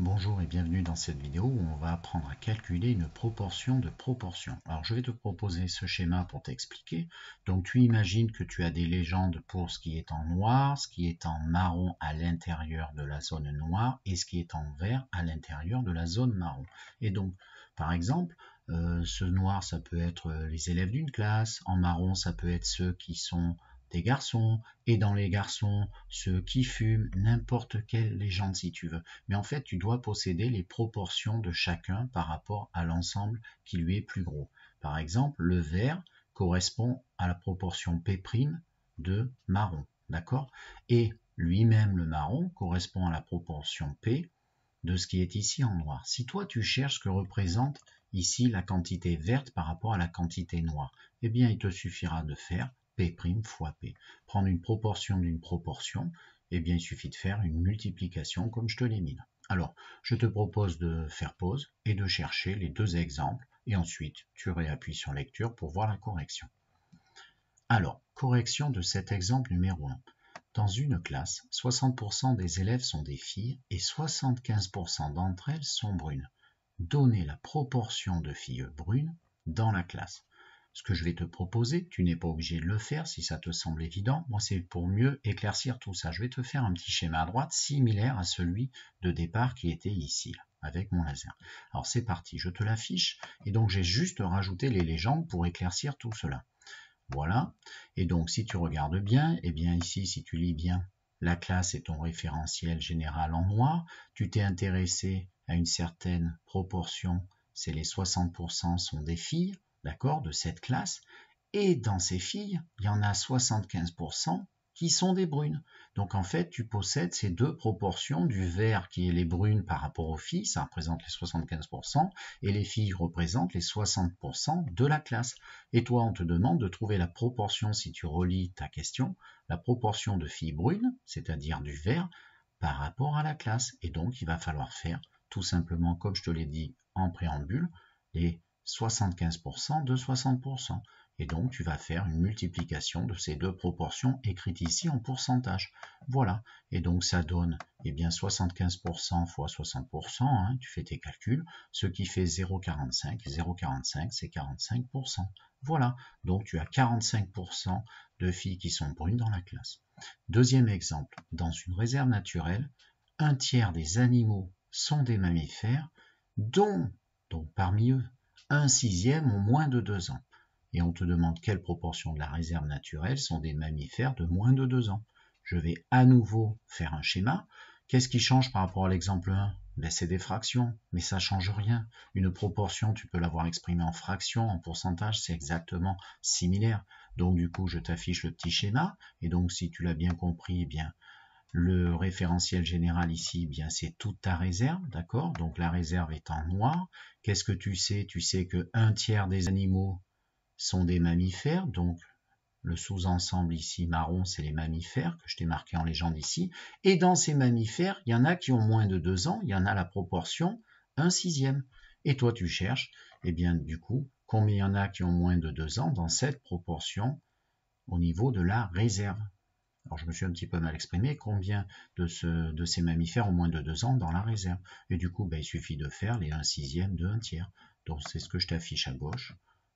Bonjour et bienvenue dans cette vidéo où on va apprendre à calculer une proportion de proportions. Alors je vais te proposer ce schéma pour t'expliquer. Donc tu imagines que tu as des légendes pour ce qui est en noir, ce qui est en marron à l'intérieur de la zone noire et ce qui est en vert à l'intérieur de la zone marron. Et donc par exemple, ce noir ça peut être les élèves d'une classe, en marron ça peut être ceux qui sont des garçons, et dans les garçons, ceux qui fument, n'importe quelle légende si tu veux. Mais en fait, tu dois posséder les proportions de chacun par rapport à l'ensemble qui lui est plus gros. Par exemple, le vert correspond à la proportion P' de marron, d'accord? Et lui-même, le marron, correspond à la proportion P de ce qui est ici en noir. Si toi, tu cherches ce que représente ici la quantité verte par rapport à la quantité noire, eh bien, il te suffira de faire P' fois P. Prendre une proportion d'une proportion, eh bien, il suffit de faire une multiplication comme je te l'ai mis là. Alors, je te propose de faire pause et de chercher les deux exemples, et ensuite, tu réappuies sur lecture pour voir la correction. Alors, correction de cet exemple numéro 1. Dans une classe, 60% des élèves sont des filles et 75% d'entre elles sont brunes. Donnez la proportion de filles brunes dans la classe. Ce que je vais te proposer, tu n'es pas obligé de le faire si ça te semble évident. Moi, c'est pour mieux éclaircir tout ça. Je vais te faire un petit schéma à droite similaire à celui de départ qui était ici, là, avec mon laser. Alors c'est parti, je te l'affiche. Et donc j'ai juste rajouté les légendes pour éclaircir tout cela. Voilà. Et donc, si tu regardes bien, eh bien ici, si tu lis bien, la classe est ton référentiel général en noir. Tu t'es intéressé à une certaine proportion, c'est les 60% sont des filles, d'accord, de cette classe. Et dans ces filles, il y en a 75% qui sont des brunes. Donc en fait, tu possèdes ces deux proportions du vert qui est les brunes par rapport aux filles, ça représente les 75%, et les filles représentent les 60% de la classe. Et toi, on te demande de trouver la proportion, si tu relis ta question, la proportion de filles brunes, c'est-à-dire du vert, par rapport à la classe. Et donc, il va falloir faire, tout simplement, comme je te l'ai dit en préambule, les 75% de 60%. Et donc, tu vas faire une multiplication de ces deux proportions écrites ici en pourcentage. Voilà. Et donc, ça donne, eh bien, 75% fois 60%, hein, tu fais tes calculs, ce qui fait 0,45. 0,45, c'est 45%. Voilà. Donc, tu as 45% de filles qui sont brunes dans la classe. Deuxième exemple. Dans une réserve naturelle, un tiers des animaux sont des mammifères, dont, donc parmi eux, un sixième ont moins de 2 ans. Et on te demande quelle proportion de la réserve naturelle sont des mammifères de moins de 2 ans. Je vais à nouveau faire un schéma. Qu'est-ce qui change par rapport à l'exemple 1? Ben, c'est des fractions, mais ça ne change rien. Une proportion, tu peux l'avoir exprimée en fractions, en pourcentage, c'est exactement similaire. Donc du coup, je t'affiche le petit schéma. Et donc, si tu l'as bien compris, eh bien, le référentiel général ici, eh bien c'est toute ta réserve, d'accord? Donc la réserve est en noir. Qu'est-ce que tu sais? Tu sais que un tiers des animaux sont des mammifères, donc le sous-ensemble ici marron, c'est les mammifères que je t'ai marqué en légende ici. Et dans ces mammifères, il y en a qui ont moins de 2 ans, il y en a la proportion 1 sixième. Et toi, tu cherches, eh bien du coup, combien il y en a qui ont moins de 2 ans dans cette proportion au niveau de la réserve. Alors je me suis un petit peu mal exprimé, combien de ces mammifères ont moins de 2 ans dans la réserve? Et du coup, ben, il suffit de faire les 1 sixième de 1 tiers. Donc c'est ce que je t'affiche à gauche.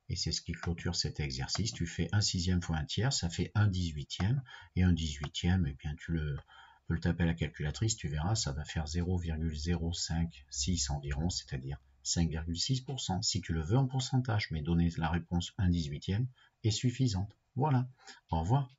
Et c'est ce qui clôture cet exercice. Tu fais 1 sixième fois 1 tiers, ça fait 1 18e. Et 1 18e, eh bien, tu peux le taper à la calculatrice, tu verras, ça va faire 0,056 environ, c'est-à-dire 5,6%. Si tu le veux en pourcentage, mais donner la réponse 1 18e est suffisante. Voilà. Au revoir.